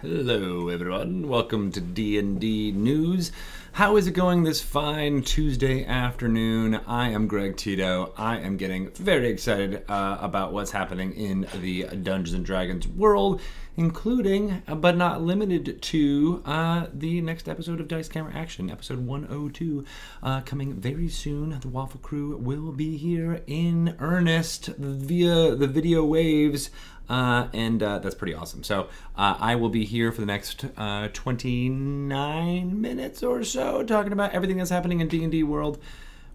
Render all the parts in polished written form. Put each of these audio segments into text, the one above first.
Hello everyone, welcome to D&D News. How is it going this fine Tuesday afternoon? I am Greg Tito. I am getting very excited about what's happening in the Dungeons & Dragons world, including, but not limited to, the next episode of Dice Camera Action, episode 102, coming very soon. The Waffle Crew will be here in earnest via the video waves. That's pretty awesome. So I will be here for the next 29 minutes or so talking about everything that's happening in D&D world,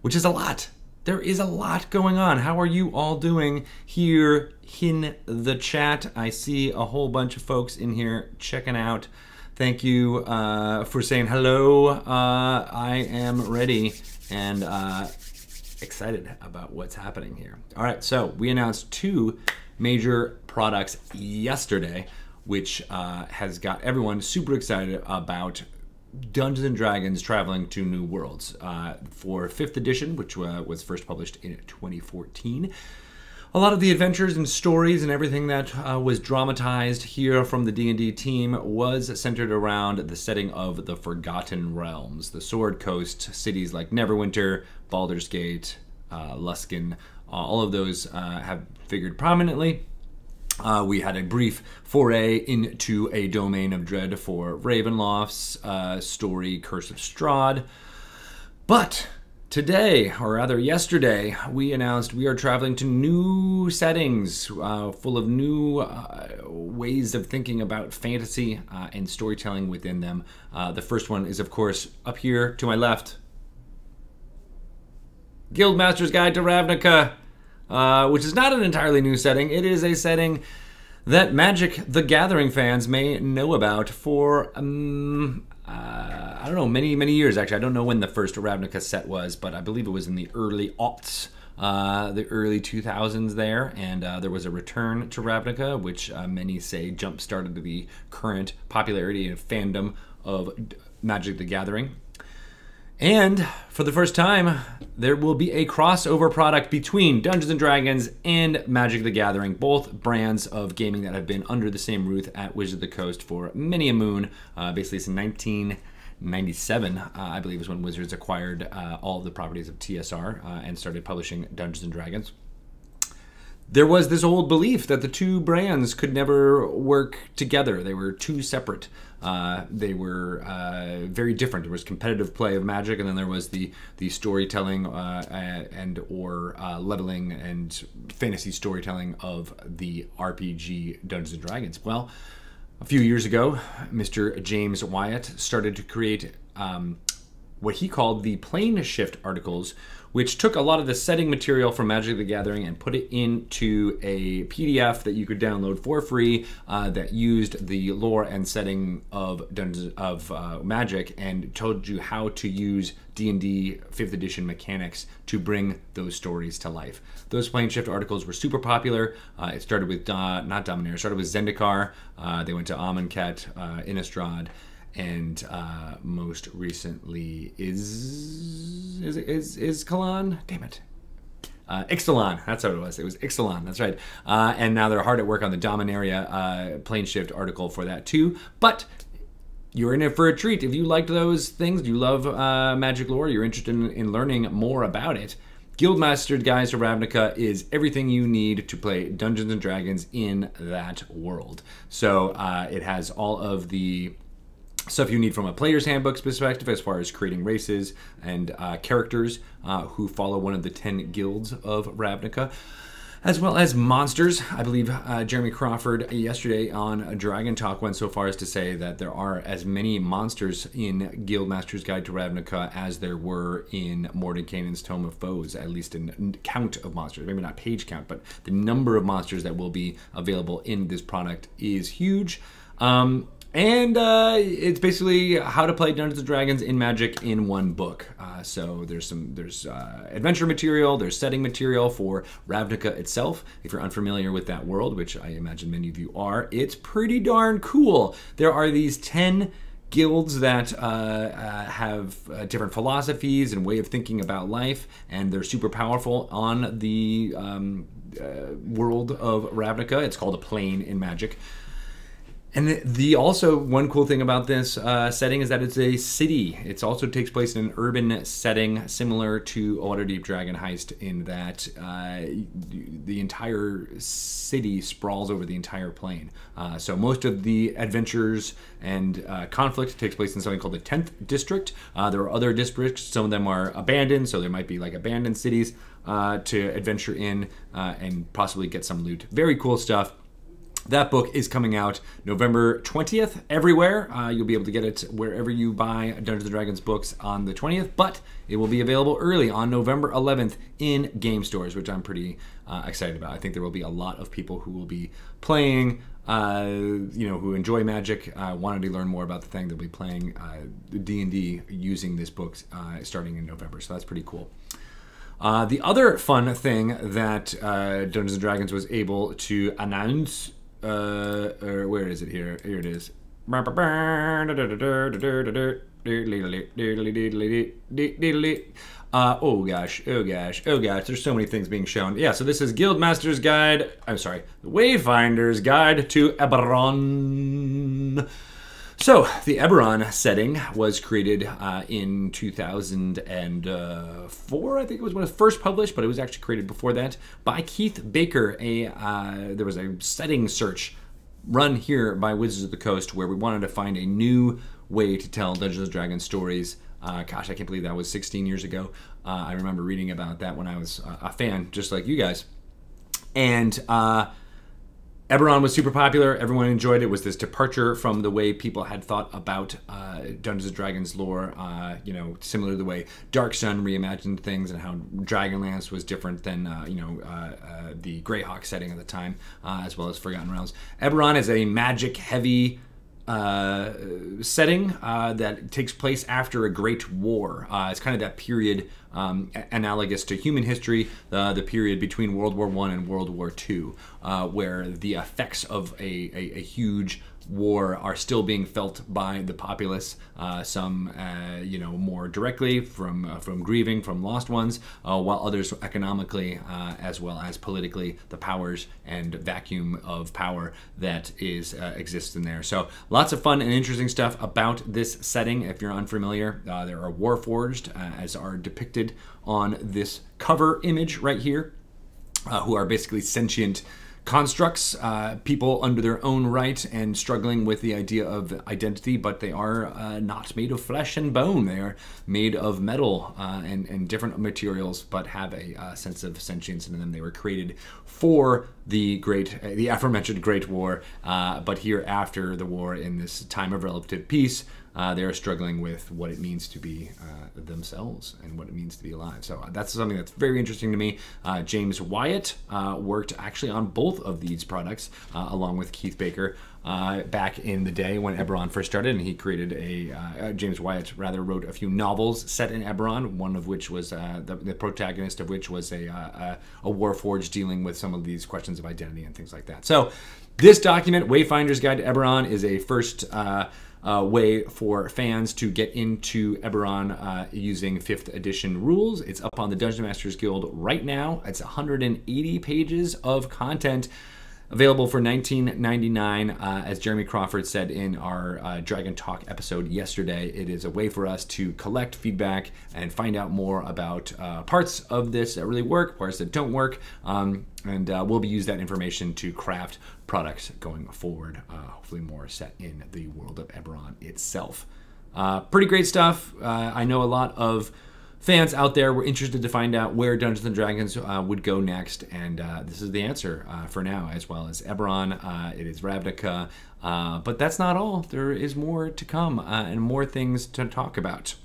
which is a lot. There is a lot going on. How are you all doing here in the chat? I see a whole bunch of folks in here checking out. Thank you for saying hello. I am ready and excited about what's happening here. All right, so we announced two major products yesterday, which has got everyone super excited about Dungeons & Dragons traveling to new worlds. For 5th edition, which was first published in 2014, a lot of the adventures and stories and everything that was dramatized here from the D&D team was centered around the setting of the Forgotten Realms, the Sword Coast, cities like Neverwinter, Baldur's Gate, Luskan. All of those have figured prominently. We had a brief foray into a domain of dread for Ravenloft's story, Curse of Strahd. But today, or rather yesterday, we announced we are traveling to new settings, full of new ways of thinking about fantasy and storytelling within them. The first one is, of course, up here to my left. Guildmaster's Guide to Ravnica, which is not an entirely new setting. It is a setting that Magic the Gathering fans may know about for, I don't know, many years actually. I don't know when the first Ravnica set was, but I believe it was in the early aughts, the early 2000s there, and there was a return to Ravnica, which many say jump-started the current popularity and fandom of Magic the Gathering. And for the first time, there will be a crossover product between Dungeons & Dragons and Magic the Gathering, both brands of gaming that have been under the same roof at Wizards of the Coast for many a moon. Basically, since 1997, I believe, is when Wizards acquired all of the properties of TSR and started publishing Dungeons & Dragons. There was this old belief that the two brands could never work together. They were too separate. They were very different. There was competitive play of Magic, and then there was the storytelling or leveling and fantasy storytelling of the RPG Dungeons & Dragons. Well, a few years ago, Mr. James Wyatt started to create what he called the Plane Shift articles, which took a lot of the setting material from Magic the Gathering and put it into a PDF that you could download for free that used the lore and setting of Magic and told you how to use D&D 5th edition mechanics to bring those stories to life. Those Plane Shift articles were super popular. It started with, not Dominaria, it started with Zendikar. They went to Amonkhet, Innistrad, and most recently is Kalan? Damn it. Ixalan, that's what it was. It was Ixalan, that's right. And now they're hard at work on the Dominaria Plane Shift article for that too. But you're in it for a treat. If you liked those things, you love Magic lore, you're interested in learning more about it, Guildmaster's Guide to Ravnica is everything you need to play Dungeons & Dragons in that world. So it has all of the stuff you need from a player's handbook's perspective as far as creating races and characters who follow one of the 10 guilds of Ravnica, as well as monsters. I believe Jeremy Crawford yesterday on Dragon Talk went so far as to say that there are as many monsters in Guildmaster's Guide to Ravnica as there were in Mordenkainen's Tome of Foes, at least in count of monsters. Maybe not page count, but the number of monsters that will be available in this product is huge. It's basically how to play Dungeons & Dragons in Magic in one book. So there's adventure material, there's setting material for Ravnica itself. If you're unfamiliar with that world, which I imagine many of you are, it's pretty darn cool. There are these 10 guilds that have different philosophies and way of thinking about life, and they're super powerful on the world of Ravnica. It's called a plane in Magic. And the also one cool thing about this setting is that it's a city. It also takes place in an urban setting, similar to Waterdeep Dragon Heist, in that the entire city sprawls over the entire plane. So most of the adventures and conflict takes place in something called the 10th District. There are other districts. Some of them are abandoned, so there might be like abandoned cities to adventure in and possibly get some loot. Very cool stuff. That book is coming out November 20th everywhere. You'll be able to get it wherever you buy Dungeons & Dragons books on the 20th, but it will be available early on November 11th in game stores, which I'm pretty excited about. I think there will be a lot of people who will be playing, who enjoy Magic, wanted to learn more about the thing. They'll be playing D&D using this book starting in November, so that's pretty cool. The other fun thing that Dungeons & Dragons was able to announce, or where is it here? Here it is. Oh gosh, there's so many things being shown. Yeah, so this is Guildmaster's Guide, the Wayfinder's Guide to Eberron. So, the Eberron setting was created in 2004, I think it was when it was first published, but it was actually created before that, by Keith Baker. There was a setting search run here by Wizards of the Coast where we wanted to find a new way to tell Dungeons & Dragons stories. Gosh, I can't believe that was 16 years ago. I remember reading about that when I was a fan, just like you guys. And Eberron was super popular. Everyone enjoyed it. It was this departure from the way people had thought about Dungeons & Dragons lore, similar to the way Dark Sun reimagined things and how Dragonlance was different than, the Greyhawk setting at the time, as well as Forgotten Realms. Eberron is a magic-heavy setting that takes place after a great war. It's kind of that period analogous to human history, the period between World War I and World War II, where the effects of a huge war are still being felt by the populace, some more directly from grieving from lost ones, while others economically as well as politically, the powers and vacuum of power that exists in there. So lots of fun and interesting stuff about this setting. If you're unfamiliar, there are Warforged, as are depicted on this cover image right here, who are basically sentient constructs, people under their own right and struggling with the idea of identity, but they are not made of flesh and bone. They are made of metal and different materials, but have a sense of sentience in them. They were created for the aforementioned Great War, but here after the war, in this time of relative peace, they are struggling with what it means to be themselves and what it means to be alive. So that's something that's very interesting to me. James Wyatt worked actually on both of these products along with Keith Baker back in the day when Eberron first started, and he created James Wyatt wrote a few novels set in Eberron, one of which was the protagonist of which was a Warforged dealing with some of these questions of identity and things like that. So this document, Wayfinder's Guide to Eberron, is a first way for fans to get into Eberron using 5th edition rules. It's up on the Dungeon Masters Guild right now. It's 180 pages of content available for $19.99. As Jeremy Crawford said in our Dragon Talk episode yesterday, it is a way for us to collect feedback and find out more about parts of this that really work, parts that don't work, and we'll use that information to craft products going forward, hopefully more set in the world of Eberron itself. Pretty great stuff. I know a lot of fans out there were interested to find out where Dungeons & Dragons would go next, and this is the answer for now, as well as Eberron. It is Ravnica, but that's not all. There is more to come and more things to talk about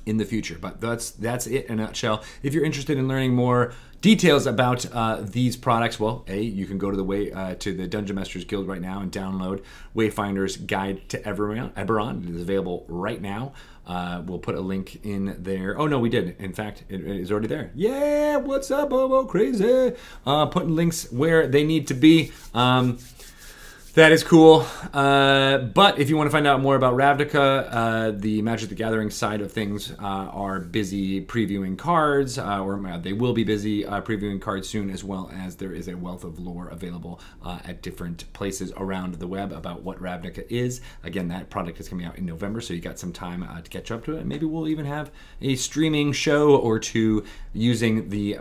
in the future, but that's it in a nutshell. If you're interested in learning more details about these products, well, you can go to the Dungeon Masters Guild right now and download Wayfinder's Guide to Eberron. It is available right now. We'll put a link in there. Oh no, we did. In fact, it is already there. Yeah, what's up, Bobo? Crazy. Putting links where they need to be. That is cool. But if you want to find out more about Ravnica, the Magic the Gathering side of things are busy previewing cards, or they will be busy previewing cards soon, as well as there is a wealth of lore available at different places around the web about what Ravnica is. Again, that product is coming out in November, so you got some time to catch up to it. Maybe we'll even have a streaming show or two using the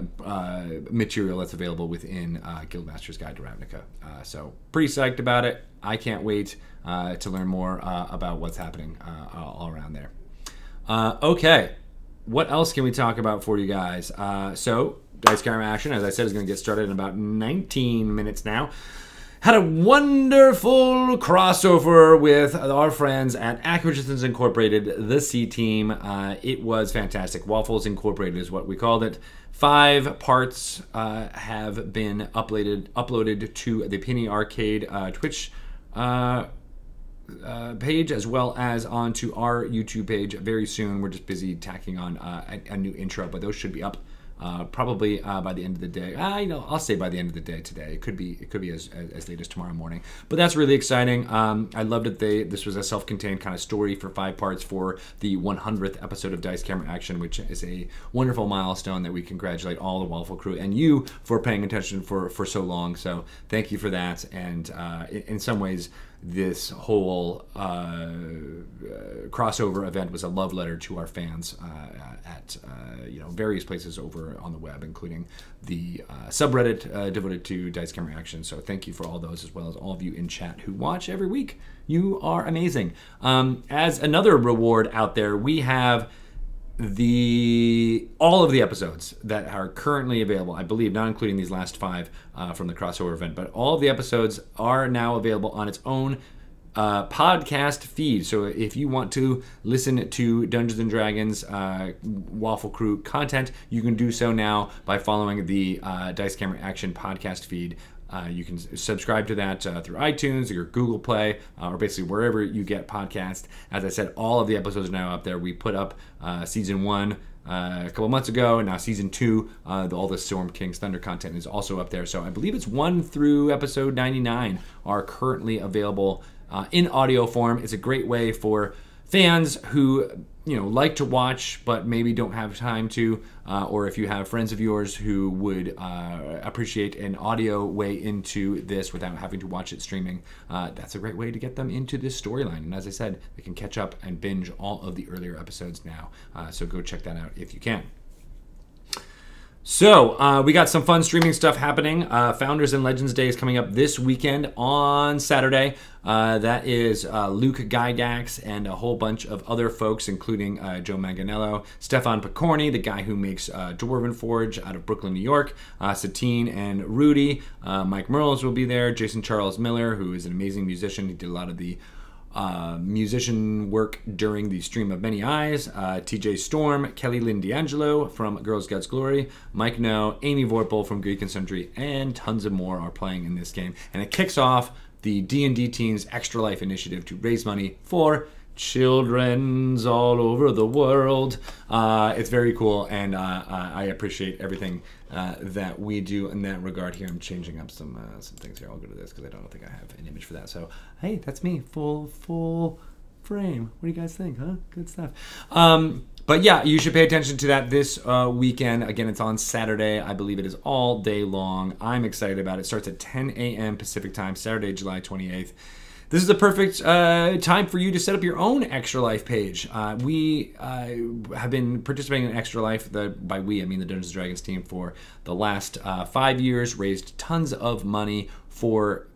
material that's available within Guildmaster's Guide to Ravnica. So pretty psyched about it. I can't wait to learn more about what's happening all around there. Okay, what else can we talk about for you guys? So Dice Camera Action, as I said, is going to get started in about 19 minutes now. Had a wonderful crossover with our friends at Acquisitions Incorporated, the C Team. It was fantastic. Waffles Incorporated is what we called it. 5 parts have been uploaded to the Penny Arcade Twitch page, as well as onto our YouTube page very soon. We're just busy tacking on a new intro, but those should be up probably by the end of the day. I'll say by the end of the day today. It could be as late as tomorrow morning. But that's really exciting. I loved that this was a self-contained kind of story for 5 parts for the 100th episode of Dice Camera Action, which is a wonderful milestone that we congratulate all the Waffle crew and you for paying attention for so long. So thank you for that. And in some ways, this whole crossover event was a love letter to our fans at various places over on the web, including the subreddit devoted to Dice Camera Action. So thank you for all those, as well as all of you in chat who watch every week. You are amazing. As another reward out there, we have all of the episodes that are currently available, I believe, not including these last 5 from the crossover event, but all of the episodes are now available on its own podcast feed. So if you want to listen to Dungeons and Dragons Waffle Crew content, you can do so now by following the Dice Camera Action podcast feed. You can subscribe to that through iTunes or Google Play, or basically wherever you get podcasts. As I said, all of the episodes are now up there. We put up season 1 a couple months ago, and now season 2, all the Storm King's Thunder content is also up there. So I believe it's 1 through episode 99 are currently available in audio form. It's a great way for fans who like to watch but maybe don't have time to, or if you have friends of yours who would appreciate an audio way into this without having to watch it streaming, that's a great way to get them into this storyline. And as I said, they can catch up and binge all of the earlier episodes now. So go check that out if you can. So, we got some fun streaming stuff happening. Founders and Legends Day is coming up this weekend on Saturday. That is Luke Gygax and a whole bunch of other folks, including Joe Manganiello, Stefan Picorni, the guy who makes Dwarven Forge out of Brooklyn, New York, Satine and Rudy. Mike Merles will be there. Jason Charles Miller, who is an amazing musician. He did a lot of the musician work during the Stream of Many Eyes, TJ Storm, Kelly Lynn D'Angelo from Girls Guts Glory, Mike No, Amy Vorpal from Greek and Sundry, and tons of more are playing in this game. And it kicks off the D&D Teens Extra Life initiative to raise money for children's all over the world. It's very cool, and I appreciate everything that we do in that regard here. I'm changing up some things here. I'll go to this because I don't think I have an image for that. So, hey, that's me, full frame. What do you guys think, huh? Good stuff. But yeah, you should pay attention to that this weekend. Again, it's on Saturday. I believe it is all day long. I'm excited about it. It starts at 10 a.m. Pacific time, Saturday, July 28th. This is the perfect time for you to set up your own Extra Life page. We have been participating in Extra Life, by we, I mean the Dungeons & Dragons team, for the last 5 years, raised tons of money for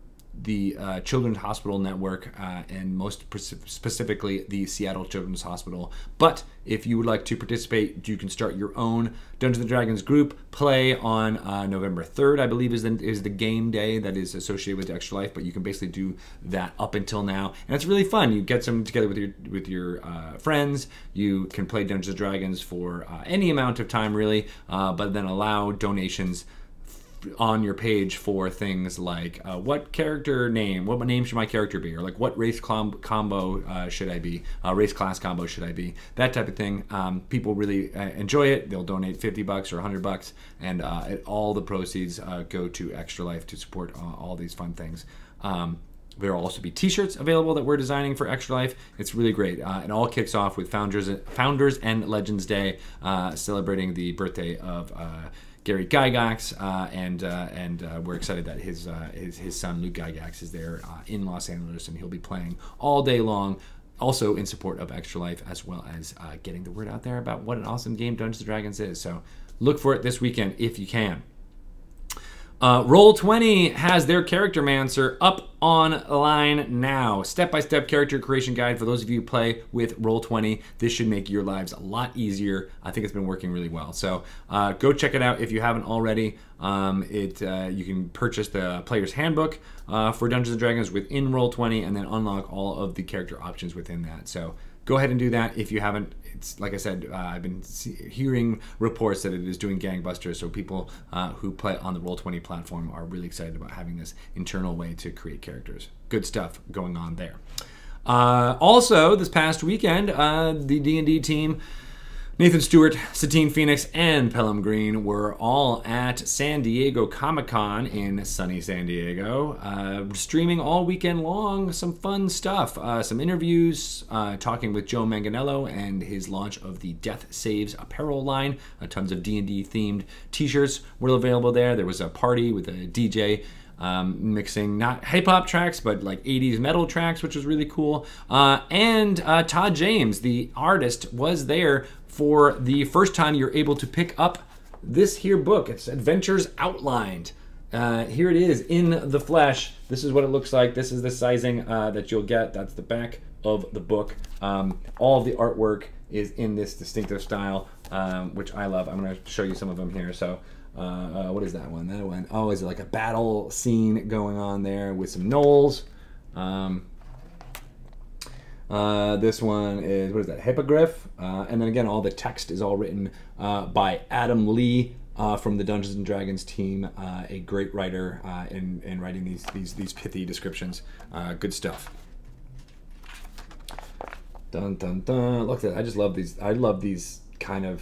the Children's Hospital Network, and most specifically the Seattle Children's Hospital. But if you would like to participate, you can start your own Dungeons & Dragons group play on November 3rd, I believe is the game day that is associated with Extra Life, but you can basically do that up until now. And it's really fun. You get some together with your friends. You can play Dungeons & Dragons for any amount of time, really, but then allow donations on your page for things like what name should my character be, or like what race combo should I be, race class combo should I be, that type of thing. People really enjoy it. They'll donate $50 or $100, and all the proceeds go to Extra Life to support all these fun things. There will also be t-shirts available that we're designing for Extra Life. It's really great. It all kicks off with Founders and Legends Day, celebrating the birthday of Gary Gygax, and we're excited that his son Luke Gygax is there in Los Angeles, and he'll be playing all day long. Also in support of Extra Life, as well as getting the word out there about what an awesome game Dungeons & Dragons is. So look for it this weekend if you can. Roll20 has their Character Mancer up online now. Step-by-step character creation guide for those of you who play with Roll20. This should make your lives a lot easier. I think it's been working really well. So go check it out if you haven't already. You can purchase the Player's Handbook for Dungeons & Dragons within Roll20 and then unlock all of the character options within that. So go ahead and do that if you haven't. It's like I said, I've been hearing reports that it is doing gangbusters, so people who play on the Roll20 platform are really excited about having this internal way to create characters. Good stuff going on there. Also, this past weekend, the D&D team, Nathan Stewart, Satine Phoenix, and Pelham Green were all at San Diego Comic-Con in sunny San Diego, streaming all weekend long some fun stuff, some interviews, talking with Joe Manganiello and his launch of the Death Saves apparel line. Tons of D&D themed t-shirts were available there. There was a party with a DJ mixing not hip-hop tracks, but like 80s metal tracks, which was really cool. And Todd James, the artist, was there for the first time. You're able to pick up this here book. It's Adventures Outlined. Here it is in the flesh. This is what it looks like. This is the sizing that you'll get. That's the back of the book. All of the artwork is in this distinctive style, which I love. I'm going to show you some of them here. So what is that one? That one. Oh, is it like a battle scene going on there with some gnolls? This one is, what is that, Hippogriff? And then again, all the text is all written by Adam Lee from the Dungeons & Dragons team, a great writer in writing these pithy descriptions. Good stuff. Dun dun dun. Look at that. I just love these. I love these kind of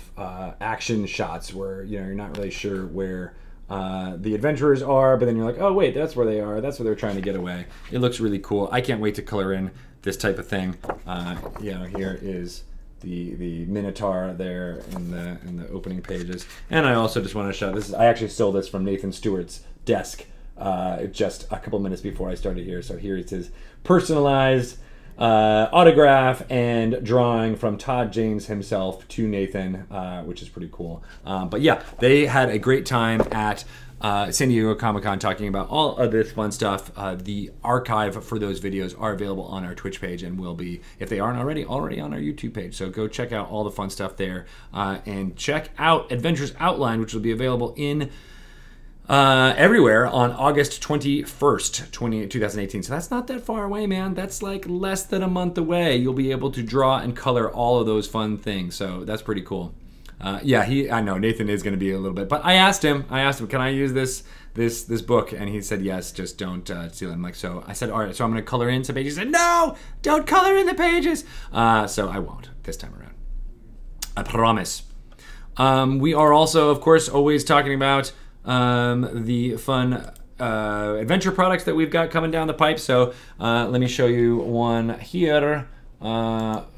action shots where you're not really sure where the adventurers are, but then you're like, oh wait, that's where they are. That's where they're trying to get away. It looks really cool. I can't wait to color in this type of thing. Here is the Minotaur there in the opening pages, and I also just want to show this. I actually stole this from Nathan Stewart's desk just a couple minutes before I started here. So here it is, personalized autograph and drawing from Todd James himself to Nathan, which is pretty cool. But yeah, they had a great time at San Diego Comic-Con talking about all of this fun stuff. The archive for those videos are available on our Twitch page and will be, if they aren't already on our YouTube page. So go check out all the fun stuff there, and check out Adventures Outlined, which will be available in everywhere on August 21st, 2018. So that's not that far away, man. That's like less than a month away. You'll be able to draw and color all of those fun things. So that's pretty cool. I know Nathan is going to be a little bit, but I asked him, can I use this book? And he said, yes, just don't steal it. I'm like, so I said, all right, so I'm going to color in some pages. He said, no, don't color in the pages. So I won't this time around. I promise. We are also, of course, always talking about the fun adventure products that we've got coming down the pipe. So let me show you one here,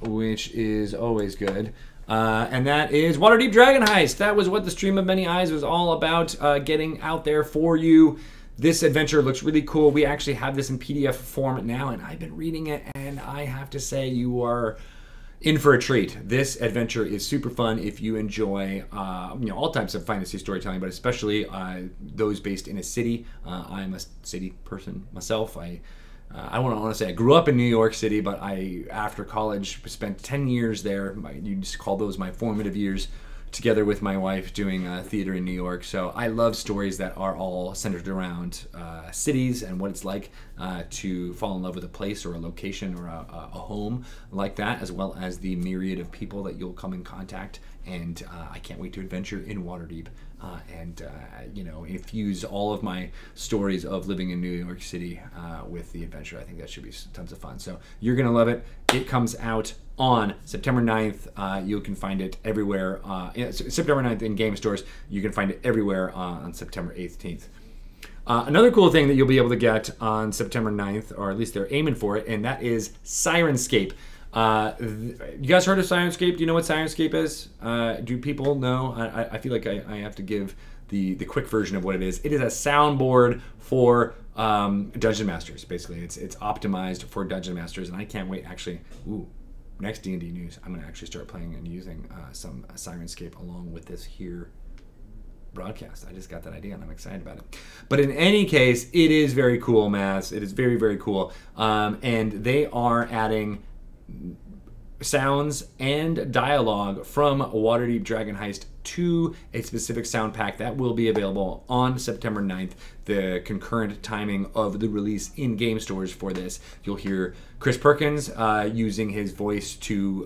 which is always good. And that is Waterdeep Dragon Heist. That was what the Stream of Many Eyes was all about, getting out there for you. This adventure looks really cool. We actually have this in PDF form now, and I've been reading it, and I have to say you are in for a treat. This adventure is super fun if you enjoy all types of fantasy storytelling, but especially those based in a city. I'm a city person myself. I don't want to say I grew up in New York City, but I, after college, spent 10 years there. You just call those my formative years, together with my wife doing theater in New York. So I love stories that are all centered around cities and what it's like to fall in love with a place or a location or a home like that, as well as the myriad of people that you'll come in contact. And I can't wait to adventure in Waterdeep and infuse all of my stories of living in New York City with the adventure. I think that should be tons of fun. So you're going to love it. It comes out on September 9th. You can find it everywhere. September 9th in game stores. You can find it everywhere on September 18th. Another cool thing that you'll be able to get on September 9th, or at least they're aiming for it, and that is Syrinscape. You guys heard of Syrinscape? Do you know what Syrinscape is? Do people know? I feel like I have to give the quick version of what it is. It is a soundboard for Dungeon Masters. Basically, it's optimized for Dungeon Masters, and I can't wait. Actually, next D&D news, I'm going to actually start playing and using some Syrinscape along with this here broadcast. I just got that idea and I'm excited about it. But in any case, it is very cool, Mass. It is very, very cool. And they are adding sounds and dialogue from Waterdeep Dragon Heist to a specific sound pack that will be available on September 9th, the concurrent timing of the release in game stores for this. You'll hear Chris Perkins using his voice to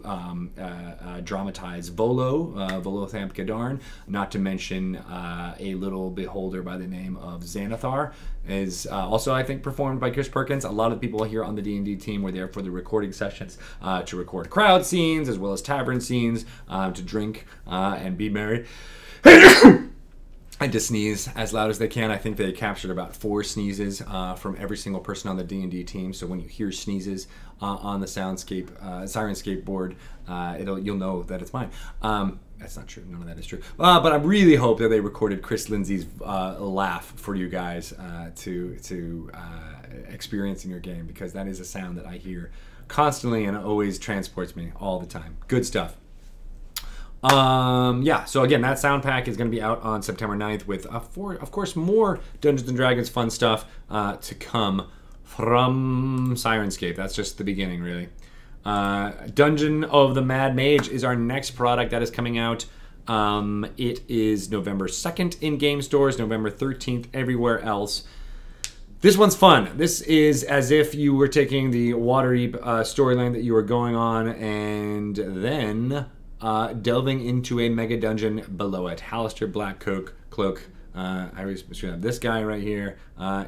dramatize Volothamp Gadarn, not to mention a little beholder by the name of Xanathar is also, I think, performed by Chris Perkins. A lot of people here on the D&D team were there for the recording sessions to record crowd scenes as well as tavern scenes, to drink and be merry. And to sneeze as loud as they can. I think they captured about 4 sneezes from every single person on the D&D team. So when you hear sneezes on the Syrinscape board, you'll know that it's mine. That's not true. None of that is true. But I really hope that they recorded Chris Lindsay's laugh for you guys to experience in your game, because that is a sound that I hear constantly and always transports me all the time. Good stuff. So again, that sound pack is going to be out on September 9th with, of course, more Dungeons & Dragons fun stuff to come from Syrinscape. That's just the beginning, really. Dungeon of the Mad Mage is our next product that is coming out. It is November 2nd in game stores, November 13th everywhere else. This one's fun. This is as if you were taking the Waterdeep storyline that you were going on and then delving into a mega dungeon below it. Halaster Blackcloak. I always have this guy right here.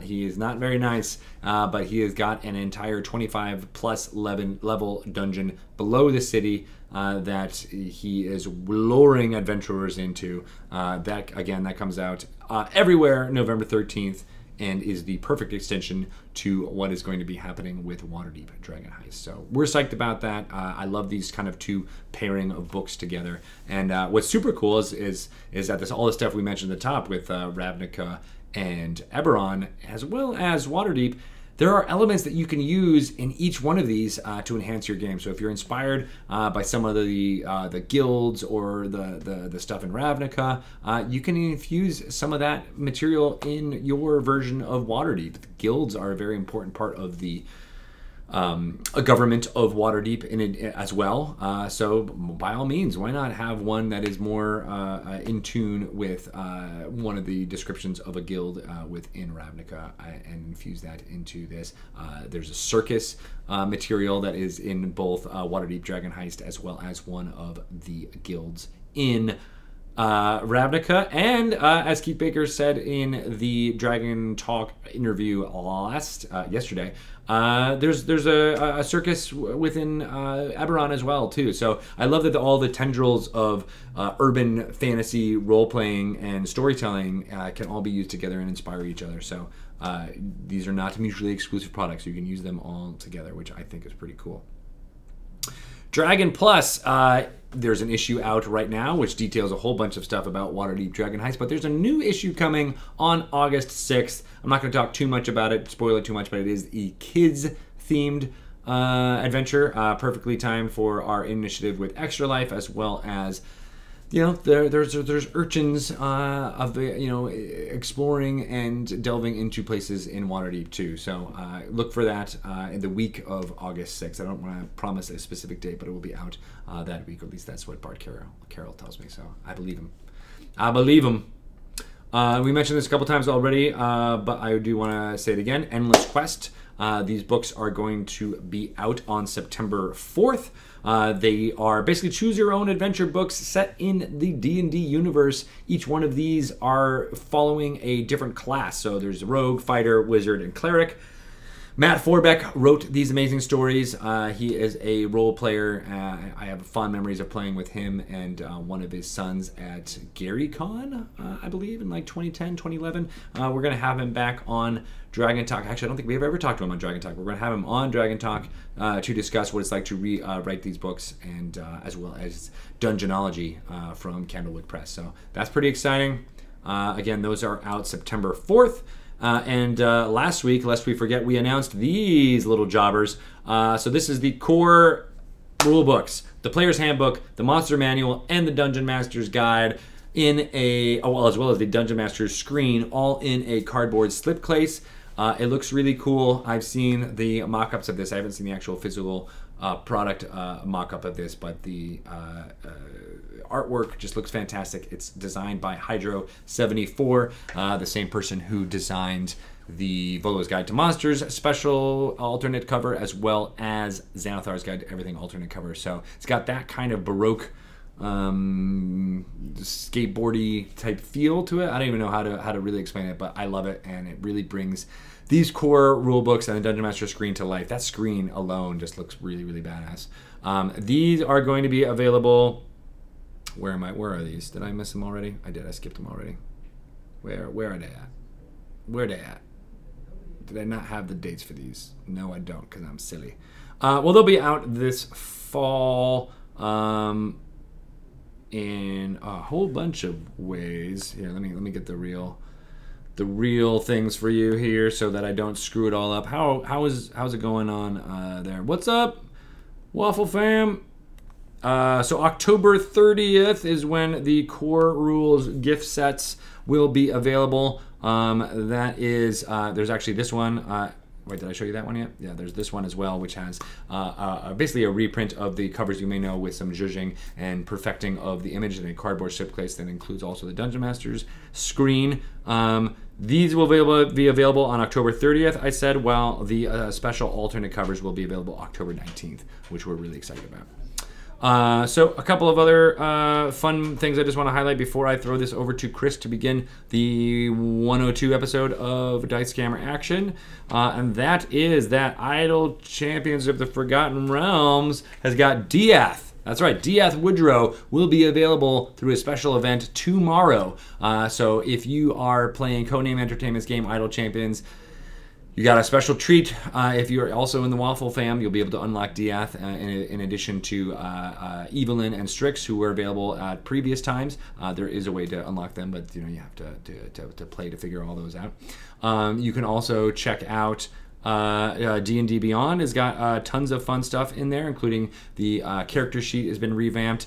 He is not very nice, but he has got an entire 25 plus level dungeon below the city that he is luring adventurers into. That comes out everywhere November 13th. And is the perfect extension to what is going to be happening with Waterdeep Dragon Heist. So we're psyched about that. I love these kind of 2 pairing of books together. And what's super cool is that all the stuff we mentioned at the top with Ravnica and Eberron, as well as Waterdeep, there are elements that you can use in each one of these to enhance your game. So if you're inspired by some of the guilds or the stuff in Ravnica, you can infuse some of that material in your version of Waterdeep. The guilds are a very important part of the a government of Waterdeep in it as well. So by all means, why not have one that is more in tune with one of the descriptions of a guild within Ravnica and infuse that into this. There's a circus material that is in both Waterdeep Dragon Heist as well as one of the guilds in Ravnica, and as Keith Baker said in the Dragon Talk interview yesterday, there's a circus within Eberron as well too. So I love that all the tendrils of urban fantasy role playing and storytelling can all be used together and inspire each other. So these are not mutually exclusive products. You can use them all together, which I think is pretty cool. Dragon Plus, there's an issue out right now which details a whole bunch of stuff about Waterdeep Dragon Heist, but there's a new issue coming on August 6th. I'm not going to talk too much about it, spoil it too much, but it is a kids-themed adventure, perfectly timed for our initiative with Extra Life, as well as there's urchins exploring and delving into places in Waterdeep too. So look for that in the week of August 6th. I don't want to promise a specific date, but it will be out that week. Or at least that's what Bart Carroll tells me. So I believe him. We mentioned this a couple times already, but I do want to say it again. Endless Quest. These books are going to be out on September 4th. They are basically choose your own adventure books set in the D&D universe. Each one of these are following a different class. So there's rogue, fighter, wizard, and cleric. Matt Forbeck wrote these amazing stories. He is a role player. I have fond memories of playing with him and one of his sons at GaryCon, I believe, in like 2010, 2011. We're going to have him back on Dragon Talk. Actually, I don't think we've ever talked to him on Dragon Talk. We're going to have him on Dragon Talk to discuss what it's like to write these books, and as well as Dungeonology from Candlewood Press. So that's pretty exciting. Again, those are out September 4th. And last week, lest we forget, we announced these little jobbers. So this is the core rule books, the Player's Handbook, the Monster Manual, and the Dungeon Master's Guide in as well as the Dungeon Master's screen, all in a cardboard slipcase. It looks really cool. I've seen the mock-ups of this. I haven't seen the actual physical product mock-up of this, but the artwork just looks fantastic. It's designed by Hydro74, the same person who designed the Volo's Guide to Monsters special alternate cover, as well as Xanathar's Guide to Everything alternate cover. So it's got that kind of Baroque skateboardy type feel to it. I don't even know how to really explain it, but I love it, and it really brings these core rule books and the Dungeon Master screen to life. That screen alone just looks really, really badass. These are going to be available. Where am I? Where are these? Did I miss them already? I did. I skipped them already. Where are they at? Where are they at? Did I not have the dates for these? No, I don't, because I'm silly. Well, they'll be out this fall in a whole bunch of ways. Here, let me get the real things for you here, so that I don't screw it all up. How's it going on there? What's up, Waffle Fam? So October 30th is when the Core Rules gift sets will be available. That is, there's actually this one. Wait, did I show you that one yet? Yeah, there's this one as well, which has basically a reprint of the covers you may know, with some zhuzhing and perfecting of the image in a cardboard slipcase that includes also the Dungeon Master's screen. These will be available on October 30th, I said, while the special alternate covers will be available October 19th, which we're really excited about. So a couple of other fun things I just want to highlight before I throw this over to Chris to begin the 102 episode of Dice Scammer Action, and that is that Idle Champions of the Forgotten Realms has got Diath. That's right, Diath Woodrow will be available through a special event tomorrow. So if you are playing Codename Entertainment's game Idle Champions, you got a special treat. If you're also in the Waffle fam, you'll be able to unlock Diath in addition to Evelyn and Strix, who were available at previous times. There is a way to unlock them, but you have to play to figure all those out. You can also check out D&D Beyond. Has got tons of fun stuff in there, including the character sheet has been revamped.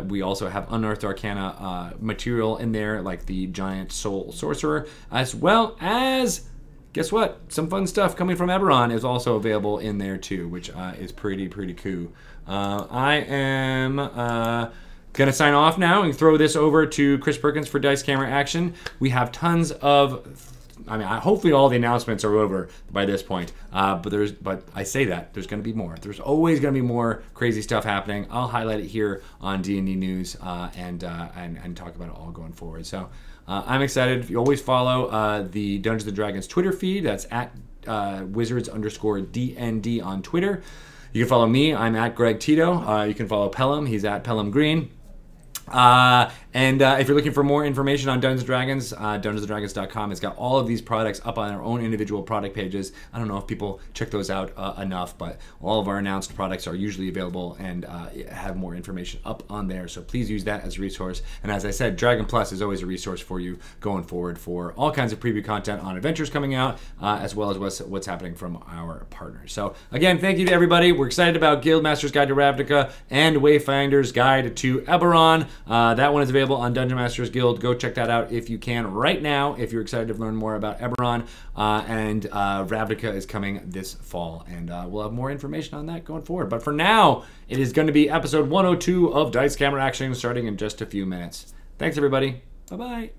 We also have Unearthed Arcana material in there, like the Giant Soul Sorcerer, as well as, guess what? Some fun stuff coming from Eberron is also available in there too, which is pretty cool. I am gonna sign off now and throw this over to Chris Perkins for Dice Scammer Action. We have tons of, hopefully all the announcements are over by this point. But I say that there's going to be more. There's always going to be more crazy stuff happening. I'll highlight it here on D&D News and talk about it all going forward. So I'm excited. You always follow the Dungeons & Dragons Twitter feed. That's at wizards_DND on Twitter. You can follow me. I'm at Greg Tito. You can follow Pelham. He's at Pelham Green. If you're looking for more information on Dungeons & Dragons, dungeonsanddragons.com has got all of these products up on their own individual product pages. I don't know if people check those out enough, but all of our announced products are usually available and have more information up on there. So please use that as a resource. And as I said, Dragon Plus is always a resource for you going forward for all kinds of preview content on adventures coming out, as well as what's happening from our partners. So again, thank you to everybody. We're excited about Guildmaster's Guide to Ravnica and Wayfinder's Guide to Eberron. That one is available on Dungeon Masters Guild. Go check that out if you can right now, if you're excited to learn more about Eberron. Ravnica is coming this fall, and we'll have more information on that going forward. But for now, it is going to be episode 102 of Dice Scammer Action starting in just a few minutes. Thanks, everybody. Bye-bye.